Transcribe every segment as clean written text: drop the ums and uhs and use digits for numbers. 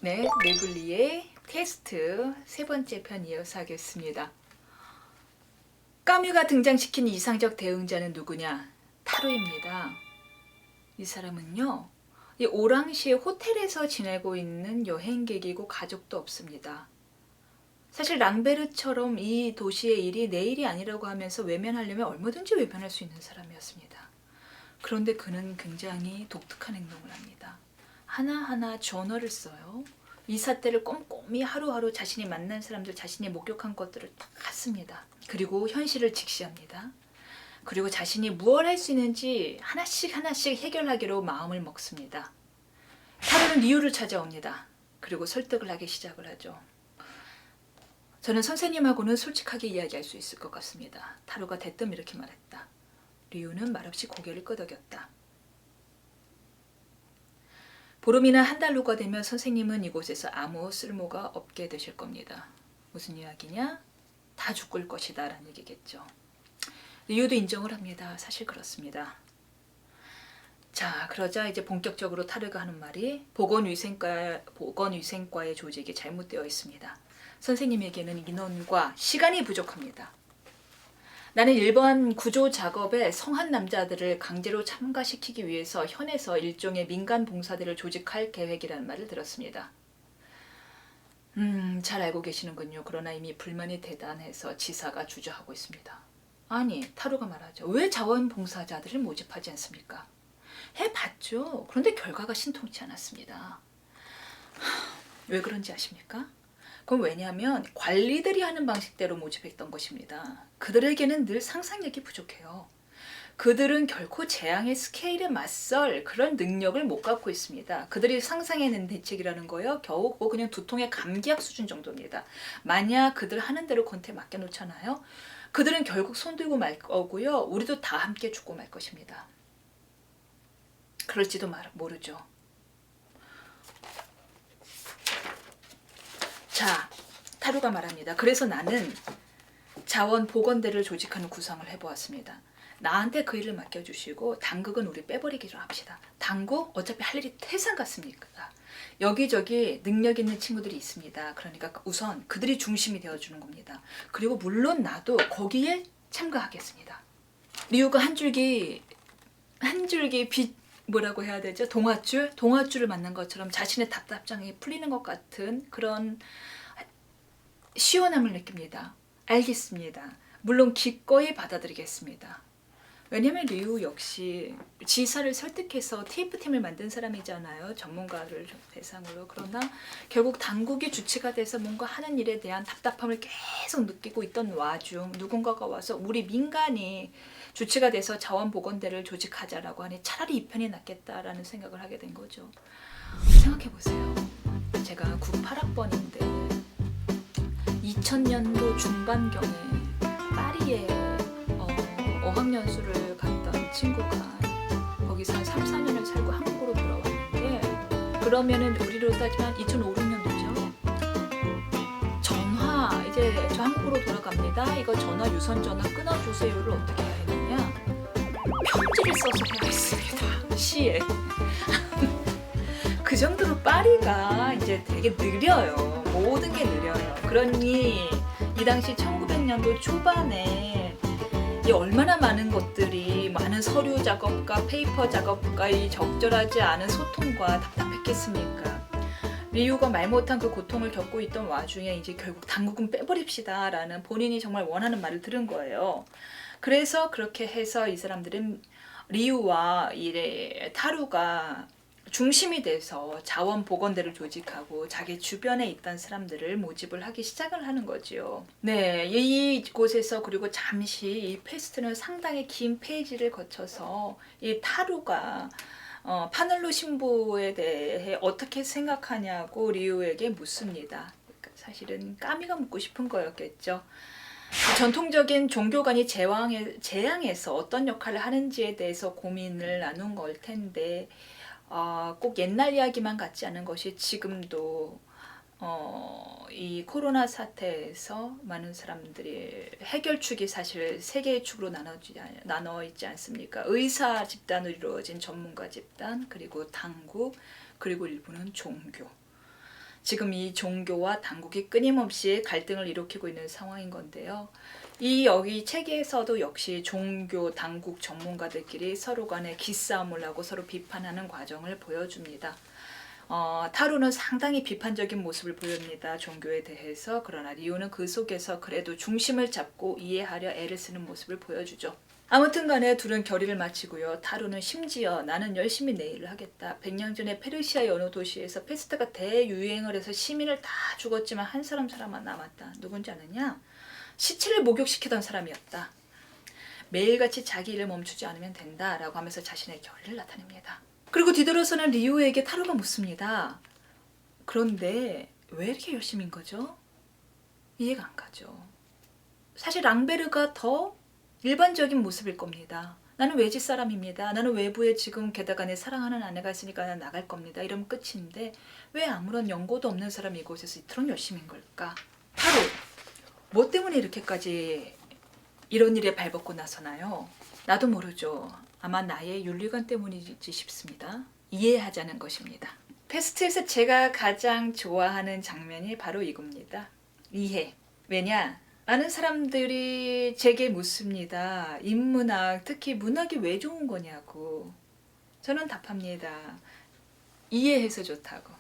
네, 네블리의 테스트 세 번째 편 이어서 하겠습니다. 까뮤가 등장시킨 이상적 대응자는 누구냐? 타로입니다. 이 사람은요, 이 오랑시의 호텔에서 지내고 있는 여행객이고 가족도 없습니다. 사실 랑베르처럼 이 도시의 일이 내 일이 아니라고 하면서 외면하려면 얼마든지 외면할 수 있는 사람이었습니다. 그런데 그는 굉장히 독특한 행동을 합니다. 하나하나 저널을 써요. 이 사태를 꼼꼼히 하루하루 자신이 만난 사람들, 자신이 목격한 것들을 다 씁니다. 그리고 현실을 직시합니다. 그리고 자신이 무엇을 할 수 있는지 하나씩 하나씩 해결하기로 마음을 먹습니다. 타로는 리우를 찾아옵니다. 그리고 설득을 하기 시작을 하죠. 저는 선생님하고는 솔직하게 이야기할 수 있을 것 같습니다. 타로가 대뜸 이렇게 말했다. 리우는 말없이 고개를 끄덕였다. 보름이나 한 달로가 되면 선생님은 이곳에서 아무 쓸모가 없게 되실 겁니다. 무슨 이야기냐? 다 죽을 것이다 라는 얘기겠죠. 리우도 인정을 합니다. 사실 그렇습니다. 자, 그러자 이제 본격적으로 타르가 하는 말이 보건위생과의 조직이 잘못되어 있습니다. 선생님에게는 인원과 시간이 부족합니다. 나는 일반 구조 작업에 성한 남자들을 강제로 참가시키기 위해서 현에서 일종의 민간 봉사대를 조직할 계획이라는 말을 들었습니다. 잘 알고 계시는군요. 그러나 이미 불만이 대단해서 지사가 주저하고 있습니다. 아니, 타로가 말하죠. 왜 자원봉사자들을 모집하지 않습니까? 해봤죠. 그런데 결과가 신통치 않았습니다. 왜 그런지 아십니까? 그건 왜냐하면 관리들이 하는 방식대로 모집했던 것입니다. 그들에게는 늘 상상력이 부족해요. 그들은 결코 재앙의 스케일에 맞설 그런 능력을 못 갖고 있습니다. 그들이 상상해낸 대책이라는 거요. 겨우 그냥 두통의 감기약 수준 정도입니다. 만약 그들 하는 대로 권태 맡겨놓잖아요. 그들은 결국 손들고 말 거고요. 우리도 다 함께 죽고 말 것입니다. 그럴지도 모르죠. 자, 타로가 말합니다. 그래서 나는 자원보건대를 조직하는 구상을 해보았습니다. 나한테 그 일을 맡겨주시고 당국은 우리 빼버리기로 합시다. 당국 어차피 할 일이 태산 같습니까? 여기저기 능력 있는 친구들이 있습니다. 그러니까 우선 그들이 중심이 되어주는 겁니다. 그리고 물론 나도 거기에 참가하겠습니다. 리우가 한 줄기 빛 뭐라고 해야 되죠? 동아줄을 만난 것처럼 자신의 답답장이 풀리는 것 같은 그런 시원함을 느낍니다. 알겠습니다. 물론 기꺼이 받아들이겠습니다. 왜냐면 리우 역시 지사를 설득해서 TF팀을 만든 사람이잖아요. 전문가를 대상으로. 그러나 결국 당국이 주체가 돼서 뭔가 하는 일에 대한 답답함을 계속 느끼고 있던 와중 누군가가 와서 우리 민간이 주체가 돼서 자원보건대를 조직하자라고 하니 차라리 이 편이 낫겠다라는 생각을 하게 된 거죠. 생각해보세요. 제가 98학번인데 2000년도 중반경에 파리에 어학연수를 갔던 친구가 거기서 한 3, 4년을 살고 한국으로 돌아왔는데 그러면은 우리로 따지면 2005, 6년도죠. 전화 이제 저 한국으로 돌아갑니다. 이거 전화 유선 전화 끊어주세요를 어떻게 해야 했느냐? 편지를 써서 해야 했습니다. 시에. 그 정도로 파리가 이제 되게 느려요. 모든 게 느려요. 그러니 이 당시 1900년도 초반에 이 얼마나 많은 것들이 많은 서류 작업과 페이퍼 작업과 이 적절하지 않은 소통과 답답했겠습니까? 리우가 말 못한 그 고통을 겪고 있던 와중에 이제 결국 당국은 빼버립시다 라는 본인이 정말 원하는 말을 들은 거예요. 그래서 그렇게 해서 이 사람들은 리우와 이 타루가 중심이 돼서 자원보건대를 조직하고 자기 주변에 있던 사람들을 모집을 하기 시작을 하는 거지요. 네, 이곳에서 그리고 잠시 이 퀘스트는 상당히 긴 페이지를 거쳐서 이 타루가 파늘로 신부에 대해 어떻게 생각하냐고 리우에게 묻습니다. 사실은 까미가 묻고 싶은 거였겠죠. 전통적인 종교관이 재앙에서 어떤 역할을 하는지에 대해서 고민을 나눈 걸 텐데 꼭 옛날 이야기만 같지 않은 것이 지금도 이 코로나 사태에서 많은 사람들이 해결축이 사실 세 개의 축으로 나눠 있지 않습니까? 의사 집단으로 이루어진 전문가 집단, 그리고 당국, 그리고 일부는 종교. 지금 이 종교와 당국이 끊임없이 갈등을 일으키고 있는 상황인 건데요. 이 여기 책에서도 역시 종교, 당국 전문가들끼리 서로 간에 기싸움을 하고 서로 비판하는 과정을 보여줍니다. 타로는 상당히 비판적인 모습을 보입니다. 종교에 대해서. 그러나 리오는 그 속에서 그래도 중심을 잡고 이해하려 애를 쓰는 모습을 보여주죠. 아무튼 간에 둘은 결의를 마치고요. 타로는 심지어 나는 열심히 내 일을 하겠다. 100년 전에 페르시아의 어느 도시에서 페스트가 대유행을 해서 시민을 다 죽었지만 한 사람만 남았다. 누군지 아느냐? 시체를 목욕시키던 사람이었다. 매일같이 자기 일을 멈추지 않으면 된다 라고 하면서 자신의 결의를 나타냅니다. 그리고 뒤돌아서는 리오에게 타로가 묻습니다. 그런데 왜 이렇게 열심인 거죠? 이해가 안 가죠. 사실 랑베르가 더 일반적인 모습일 겁니다. 나는 외지 사람입니다. 나는 외부에 지금 게다가 내 사랑하는 아내가 있으니까 나는 나갈 겁니다. 이러면 끝인데 왜 아무런 연고도 없는 사람이 이곳에서 이토록 열심인 걸까? 타로, 뭐 때문에 이렇게까지 이런 일에 발벗고 나서나요? 나도 모르죠. 아마 나의 윤리관 때문이지 싶습니다. 이해하자는 것입니다. 페스트에서 제가 가장 좋아하는 장면이 바로 이겁니다. 이해. 왜냐? 많은 사람들이 제게 묻습니다. 인문학, 특히 문학이 왜 좋은 거냐고. 저는 답합니다. 이해해서 좋다고.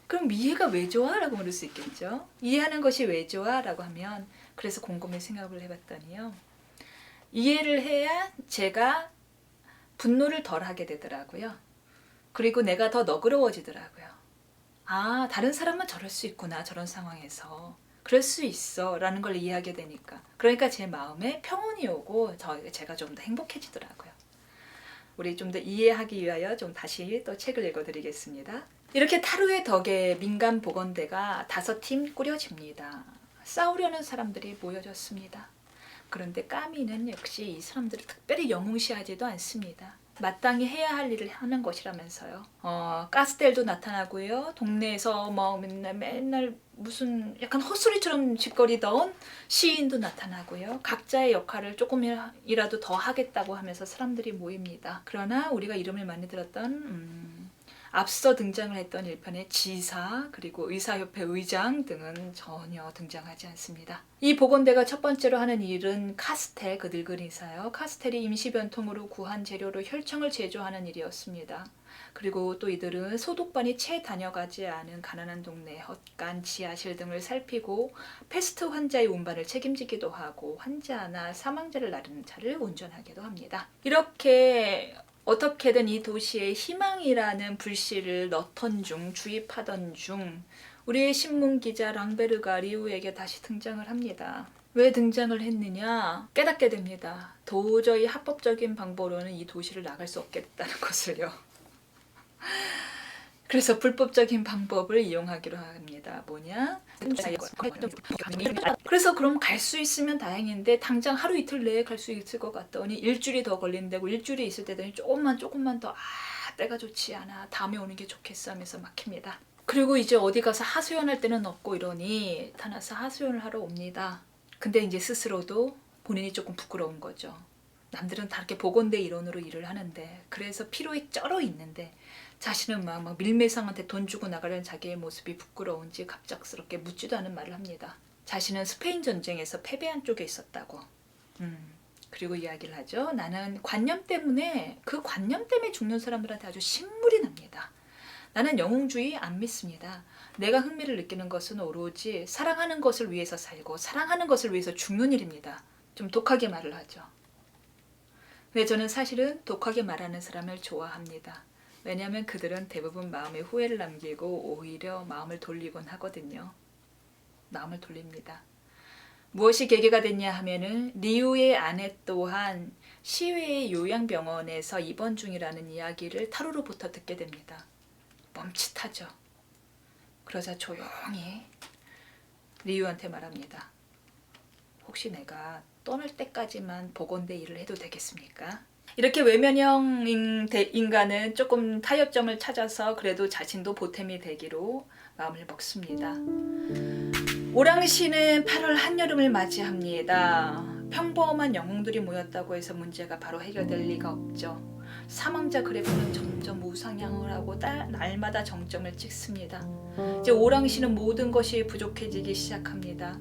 그럼 이해가 왜 좋아? 라고 물을 수 있겠죠. 이해하는 것이 왜 좋아? 라고 하면 그래서 곰곰이 생각을 해봤더니요. 이해를 해야 제가 분노를 덜 하게 되더라고요. 그리고 내가 더 너그러워지더라고요. 아, 다른 사람은 저럴 수 있구나. 저런 상황에서. 그럴 수 있어 라는 걸 이해하게 되니까. 그러니까 제 마음에 평온이 오고 제가 좀 더 행복해지더라고요. 우리 좀 더 이해하기 위하여 좀 다시 또 책을 읽어드리겠습니다. 이렇게 타로의 덕에 민간 보건대가 5팀 꾸려집니다. 싸우려는 사람들이 모여졌습니다. 그런데 까미는 역시 이 사람들을 특별히 영웅시하지도 않습니다. 마땅히 해야 할 일을 하는 것이라면서요. 가스텔도 나타나고요. 동네에서 뭐 맨날 무슨 약간 헛소리처럼 짓거리던 시인도 나타나고요. 각자의 역할을 조금이라도 더 하겠다고 하면서 사람들이 모입니다. 그러나 우리가 이름을 많이 들었던 앞서 등장을 했던 1편의 지사 그리고 의사협회 의장 등은 전혀 등장하지 않습니다. 이 보건대가 첫 번째로 하는 일은 카스텔, 그 늙은 의사요. 카스텔이 임시변통으로 구한 재료로 혈청을 제조하는 일이었습니다. 그리고 또 이들은 소독반이 채 다녀가지 않은 가난한 동네 헛간, 지하실 등을 살피고 패스트 환자의 운반을 책임지기도 하고 환자나 사망자를 나르는 차를 운전하기도 합니다. 이렇게 어떻게든 이 도시에 희망이라는 불씨를 넣던 중, 주입하던 중 우리의 신문기자 랑베르가 리우에게 다시 등장을 합니다. 왜 등장을 했느냐? 깨닫게 됩니다. 도저히 합법적인 방법으로는 이 도시를 나갈 수 없겠다는 것을요. 그래서 불법적인 방법을 이용하기로 합니다. 뭐냐? 그래서 그럼 갈 수 있으면 다행인데 당장 하루 이틀 내에 갈 수 있을 것 같더니 일주일이 더 걸린다고 일주일이 있을 때더니 조금만 더 때가 좋지 않아. 다음에 오는 게 좋겠어 하면서 막힙니다. 그리고 이제 어디 가서 하소연할 때는 없고 이러니 타나서 하소연을 하러 옵니다. 근데 이제 스스로도 본인이 조금 부끄러운 거죠. 남들은 다 이렇게 보건대 일원으로 일을 하는데 그래서 피로에 쩔어 있는데 자신은 막 밀매상한테 돈 주고 나가려는 자기의 모습이 부끄러운지 갑작스럽게 묻지도 않은 말을 합니다. 자신은 스페인 전쟁에서 패배한 쪽에 있었다고. 그리고 이야기를 하죠. 나는 관념 때문에 그 관념 때문에 죽는 사람들한테 아주 신물이 납니다. 나는 영웅주의 안 믿습니다. 내가 흥미를 느끼는 것은 오로지 사랑하는 것을 위해서 살고 사랑하는 것을 위해서 죽는 일입니다. 좀 독하게 말을 하죠. 근데 저는 사실은 독하게 말하는 사람을 좋아합니다. 왜냐하면 그들은 대부분 마음에 후회를 남기고 오히려 마음을 돌리곤 하거든요. 마음을 돌립니다. 무엇이 계기가 됐냐 하면은 리우의 아내 또한 시외의 요양병원에서 입원 중이라는 이야기를 타로로부터 듣게 됩니다. 멈칫하죠. 그러자 조용히 리우한테 말합니다. 혹시 내가 떠날 때까지만 보건대 일을 해도 되겠습니까? 이렇게 외면형 인간은 조금 타협점을 찾아서 그래도 자신도 보탬이 되기로 마음을 먹습니다. 오랑시는 8월 한여름을 맞이합니다. 평범한 영웅들이 모였다고 해서 문제가 바로 해결될 리가 없죠. 사망자 그래프는 점점 우상향을 하고 날마다 정점을 찍습니다. 이제 오랑시는 모든 것이 부족해지기 시작합니다.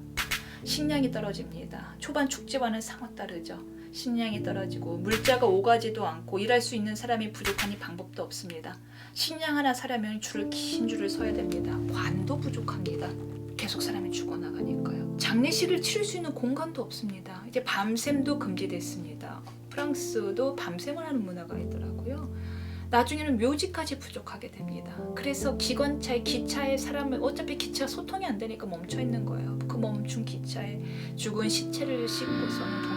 식량이 떨어집니다. 초반 축제와는 상호 다르죠. 식량이 떨어지고 물자가 오가지도 않고 일할 수 있는 사람이 부족하니 방법도 없습니다. 식량 하나 사려면 긴 줄을 서야 됩니다. 관도 부족합니다. 계속 사람이 죽어나가니까요. 장례식을 치를 수 있는 공간도 없습니다. 이제 밤샘도 금지됐습니다. 프랑스도 밤샘을 하는 문화가 있더라고요. 나중에는 묘지까지 부족하게 됩니다. 그래서 기차에 사람을 어차피 기차가 소통이 안 되니까 멈춰 있는 거예요. 그 멈춘 기차에 죽은 시체를 싣고서는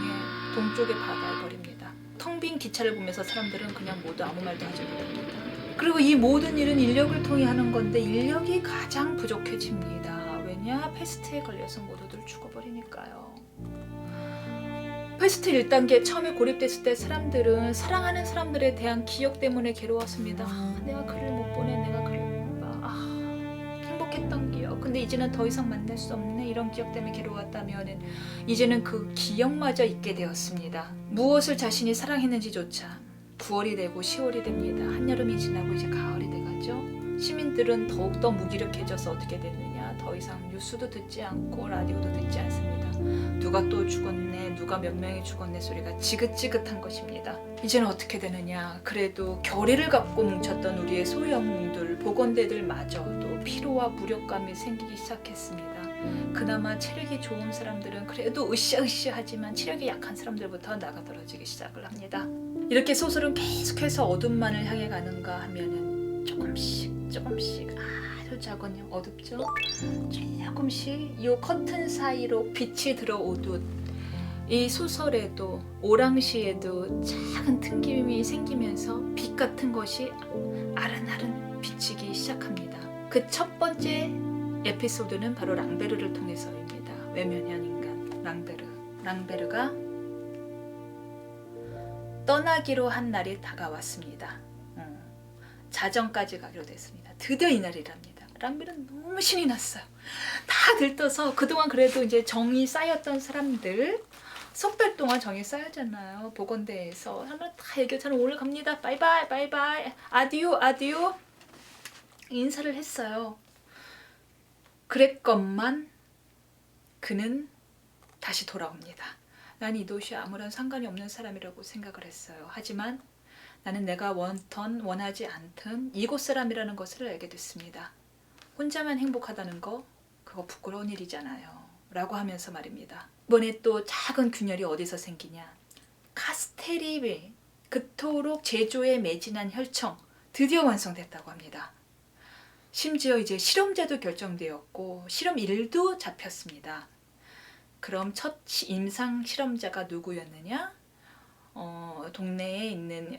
동쪽의 바다에 버립니다. 텅 빈 기차를 보면서 사람들은 그냥 모두 아무 말도 하지 못합니다. 그리고 이 모든 일은 인력을 통해 하는 건데 인력이 가장 부족해집니다. 왜냐? 페스트에 걸려서 모두들 죽어버리니까요. 페스트 1단계 처음에 고립됐을 때 사람들은 사랑하는 사람들에 대한 기억 때문에 괴로웠습니다. 내가 그를 못 보내, 내가 그를 못 봐. 행복했던 기억. 근데 이제는 더 이상 만날 수 없네. 이런 기억 때문에 괴로웠다면 이제는 그 기억마저 잊게 되었습니다. 무엇을 자신이 사랑했는지조차 9월이 되고 10월이 됩니다. 한여름이 지나고 이제 가을이 돼가죠. 시민들은 더욱더 무기력해져서 어떻게 됐느냐. 더 이상 뉴스도 듣지 않고 라디오도 듣지 않습니다. 누가 또 죽었네, 누가 몇 명이 죽었네 소리가 지긋지긋한 것입니다. 이제는 어떻게 되느냐. 그래도 결의를 갖고 뭉쳤던 우리의 소영웅들, 보건대들마저도 피로와 무력감이 생기기 시작했습니다. 그나마 체력이 좋은 사람들은 그래도 으쌰으쌰하지만 체력이 약한 사람들부터 나가떨어지기 시작을 합니다. 이렇게 소설은 계속해서 어둠만을 향해 가는가 하면은 조금씩 아주 작은 어둡죠? 조금씩 이 커튼 사이로 빛이 들어오듯 이 소설에도 오랑시에도 작은 틈김이 생기면서 빛 같은 것이 아른아른 비치기 시작합니다. 그 첫 번째 에피소드는 바로 랑베르를 통해서입니다. 외면형 인간 랑베르가 떠나기로 한 날이 다가왔습니다. 자정까지 가기로 됐습니다. 드디어 이날이랍니다. 랑베르는 너무 신이 났어요. 다 들떠서 그동안 그래도 이제 정이 쌓였던 사람들 석 달 동안 정이 쌓였잖아요. 보건대에서 사람들 다 얘기했잖아요. 오늘 갑니다. 바이바이 아디오 인사를 했어요. 그랬건만 그는 다시 돌아옵니다. 난 이 도시에 아무런 상관이 없는 사람이라고 생각을 했어요. 하지만 나는 내가 원하지 않던 이곳 사람이라는 것을 알게 됐습니다. 혼자만 행복하다는 거 그거 부끄러운 일이잖아요. 라고 하면서 말입니다. 이번에 또 작은 균열이 어디서 생기냐. 카스테리베 그토록 제조에 매진한 혈청 드디어 완성됐다고 합니다. 심지어 이제 실험제도 결정되었고 실험일도 잡혔습니다. 그럼 첫 임상 실험자가 누구였느냐? 동네에 있는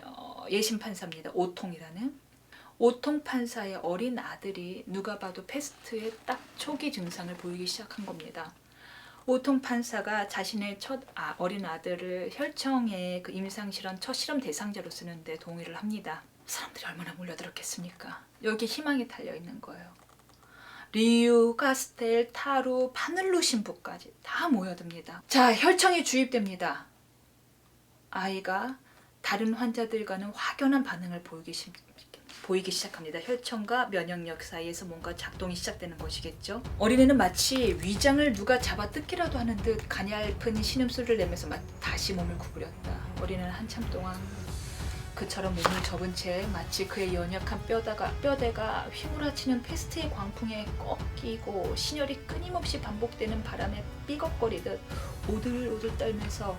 예심 판사입니다. 오통이라는 오통 판사의 어린 아들이 누가 봐도 페스트의 딱 초기 증상을 보이기 시작한 겁니다. 오통 판사가 자신의 어린 아들을 혈청의 그 임상 실험 첫 실험 대상자로 쓰는데 동의를 합니다. 사람들이 얼마나 몰려들었겠습니까? 여기 희망이 달려 있는 거예요. 리유, 카스텔, 타루, 파늘루 신부까지 다 모여듭니다. 자, 혈청이 주입됩니다. 아이가 다른 환자들과는 확연한 반응을 보이기 시작합니다. 혈청과 면역력 사이에서 뭔가 작동이 시작되는 것이겠죠. 어린애는 마치 위장을 누가 잡아 뜯기라도 하는 듯 가냘픈 신음소리를 내면서 다시 몸을 구부렸다. 어린애는 한참 동안 그처럼 몸을 접은 채 마치 그의 연약한 뼈대가 휘몰아치는 페스트의 광풍에 꺾이고 신혈이 끊임없이 반복되는 바람에 삐걱거리듯 오들오들 떨면서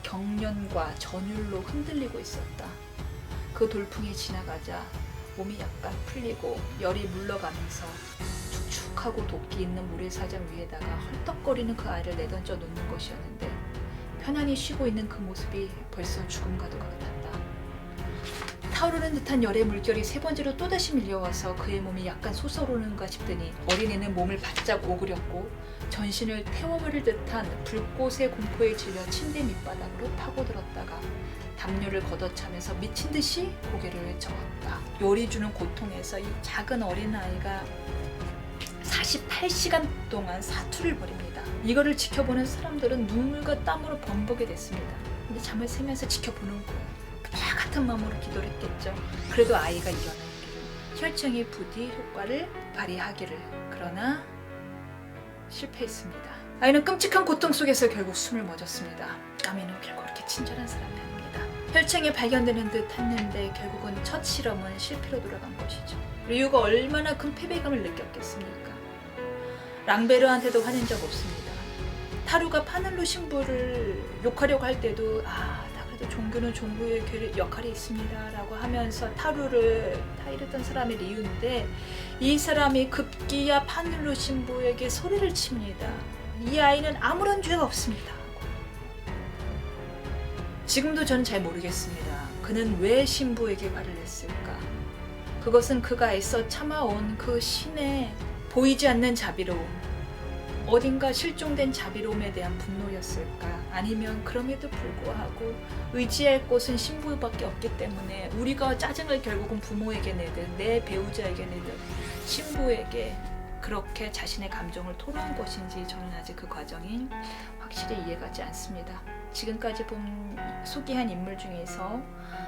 경련과 전율로 흔들리고 있었다. 그 돌풍이 지나가자 몸이 약간 풀리고 열이 물러가면서 축축하고 도끼 있는 모래사장 위에다가 헐떡거리는 그 아이를 내던져 놓는 것이었는데 편안히 쉬고 있는 그 모습이 벌써 죽음과도 같았다. 타오르는 듯한 열의 물결이 세 번째로 또다시 밀려와서 그의 몸이 약간 솟아오르는가 싶더니 어린애는 몸을 바짝 오그렸고 전신을 태워버릴 듯한 불꽃의 공포에 질려 침대 밑바닥으로 파고들었다가 담요를 걷어차면서 미친 듯이 고개를 저었다. 열이 주는 고통에서 이 작은 어린아이가 48시간 동안 사투를 벌입니다. 이거를 지켜보는 사람들은 눈물과 땀으로 범벅이 됐습니다. 근데 잠을 새면서 지켜보는 거예요. 내가 같은 마음으로 기도를 했겠죠. 그래도 아이가 일어나기를, 혈청이 부디 효과를 발휘하기를. 그러나 실패했습니다. 아이는 끔찍한 고통 속에서 결국 숨을 멎었습니다. 까미는 결국 그렇게 친절한 사람이 아닙니다. 혈청이 발견되는 듯 했는데 결국은 첫 실험은 실패로 돌아간 것이죠. 리우가 얼마나 큰 패배감을 느꼈겠습니까? 랑베르한테도 화낸 적 없습니다. 타루가 파늘루 신부를 욕하려고 할 때도 나 그래도 종교는 종교의 역할이 있습니다 라고 하면서 타루를 타이르던 사람이 리우인데, 이 사람이 급기야 파늘루 신부에게 소리를 칩니다. 이 아이는 아무런 죄가 없습니다. 지금도 저는 잘 모르겠습니다. 그는 왜 신부에게 화를 냈을까? 그것은 그가 애써 참아온 그 신의 보이지 않는 자비로움, 어딘가 실종된 자비로움에 대한 분노였을까? 아니면 그럼에도 불구하고 의지할 곳은 신부밖에 없기 때문에 우리가 짜증을 결국은 부모에게 내든 내 배우자에게 내든 신부에게 그렇게 자신의 감정을 토로한 것인지, 저는 아직 그 과정이 확실히 이해가지 않습니다. 지금까지 소개한 인물 중에서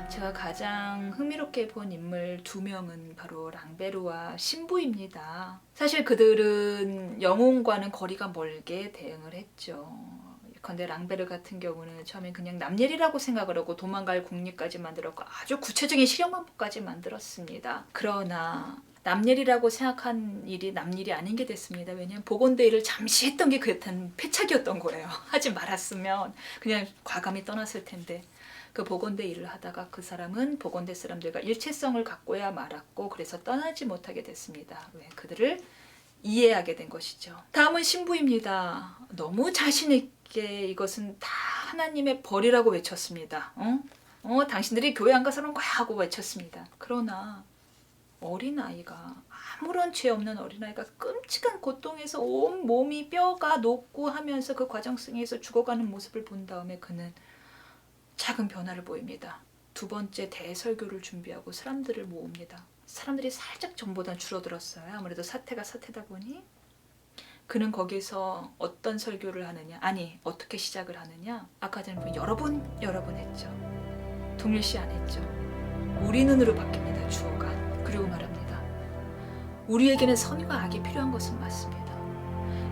제가 가장 흥미롭게 본 인물 2명은 바로 랑베르와 신부입니다. 사실 그들은 영혼과는 거리가 멀게 대응을 했죠. 근데 랑베르 같은 경우는 처음엔 그냥 남일이라고 생각을 하고 도망갈 궁리까지 만들었고 아주 구체적인 실용방법까지 만들었습니다. 그러나 남일이라고 생각한 일이 남일이 아닌 게 됐습니다. 왜냐하면 보건대회를 잠시 했던 게 그랬던 패착이었던 거예요. 하지 말았으면 그냥 과감히 떠났을 텐데, 그 보건대 일을 하다가 그 사람은 보건대 사람들과 일체성을 갖고야 말았고, 그래서 떠나지 못하게 됐습니다. 왜? 그들을 이해하게 된 것이죠. 다음은 신부입니다. 너무 자신 있게 이것은 다 하나님의 벌이라고 외쳤습니다. 당신들이 교회 안 가서 그런 거야 하고 외쳤습니다. 그러나 어린아이가, 아무런 죄 없는 어린아이가 끔찍한 고통에서 온 몸이 뼈가 녹고 하면서 그 과정 속에서 죽어가는 모습을 본 다음에 그는 작은 변화를 보입니다. 2번째 대설교를 준비하고 사람들을 모읍니다. 사람들이 살짝 전보다 줄어들었어요. 아무래도 사태가 사태다 보니. 그는 거기서 어떤 설교를 하느냐, 아니 어떻게 시작을 하느냐, 아까 전에 여러 번 했죠. 동일시 안 했죠. 우리 눈으로 바뀝니다. 주어가. 그리고 말합니다. 우리에게는 선과 악이 필요한 것은 맞습니다.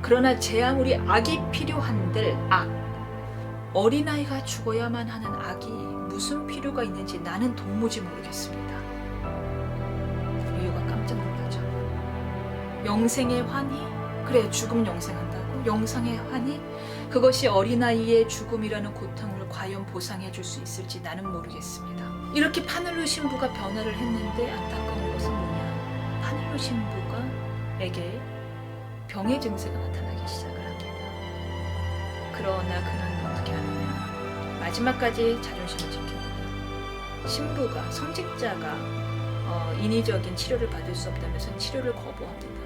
그러나 제 아무리 악이 필요한들 어린아이가 죽어야만 하는 악이 무슨 필요가 있는지 나는 도무지 모르겠습니다. 리우가 깜짝 놀라죠. 영생의 환희? 그래, 죽음 영생한다고? 영생의 환희? 그것이 어린아이의 죽음이라는 고통을 과연 보상해 줄 수 있을지 나는 모르겠습니다. 이렇게 파늘루 신부가 변화를 했는데 안타까운 것은 뭐냐? 파늘루 신부가에게 병의 증세가 나타나기 시작을 합니다. 그러나 그는 어떻게 하느냐? 마지막까지 자존심을 지킵니다. 신부가, 성직자가 인위적인 치료를 받을 수 없다면서 치료를 거부합니다.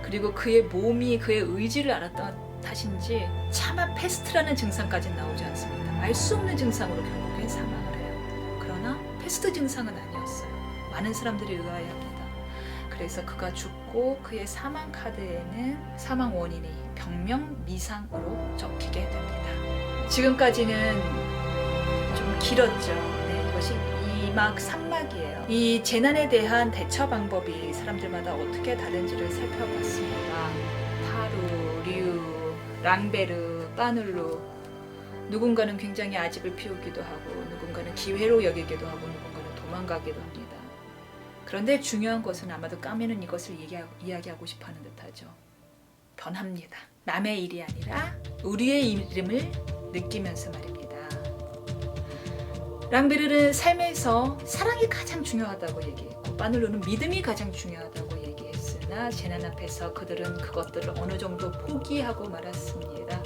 그리고 그의 몸이 그의 의지를 알았던 탓인지 차마 패스트라는 증상까지 나오지 않습니다. 알 수 없는 증상으로 결국엔 사망을 해요. 그러나 패스트 증상은 아니었어요. 많은 사람들이 의아해합니다. 그래서 그가 죽고 그의 사망 카드에는 사망 원인이 병명 미상으로 적히게 됩니다. 지금까지는 좀 길었죠. 이것이 2막 3막이에요. 이 재난에 대한 대처 방법이 사람들마다 어떻게 다른지를 살펴봤습니다. 타루, 리우, 랑베르, 파늘루, 누군가는 굉장히 아집을 피우기도 하고, 누군가는 기회로 여기기도 하고, 누군가는 도망가기도 합니다. 그런데 중요한 것은 아마도 까미는 이것을 이야기하고 싶어하는 듯하죠. 변합니다. 남의 일이 아니라 우리의 이름을 느끼면서 말입니다. 랑베르는 삶에서 사랑이 가장 중요하다고 얘기했고, 파늘루는 믿음이 가장 중요하다고 얘기했으나 재난 앞에서 그들은 그것들을 어느 정도 포기하고 말았습니다.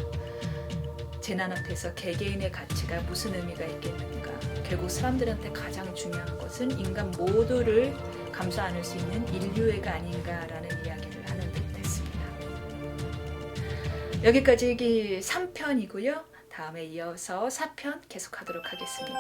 재난 앞에서 개개인의 가치가 무슨 의미가 있겠는가? 결국 사람들한테 가장 중요한 것은 인간 모두를 감싸 안을 수 있는 인류애가 아닌가라는 이야기를 하는 듯 했습니다. 여기까지 3편이고요. 다음에 이어서 4편 계속하도록 하겠습니다.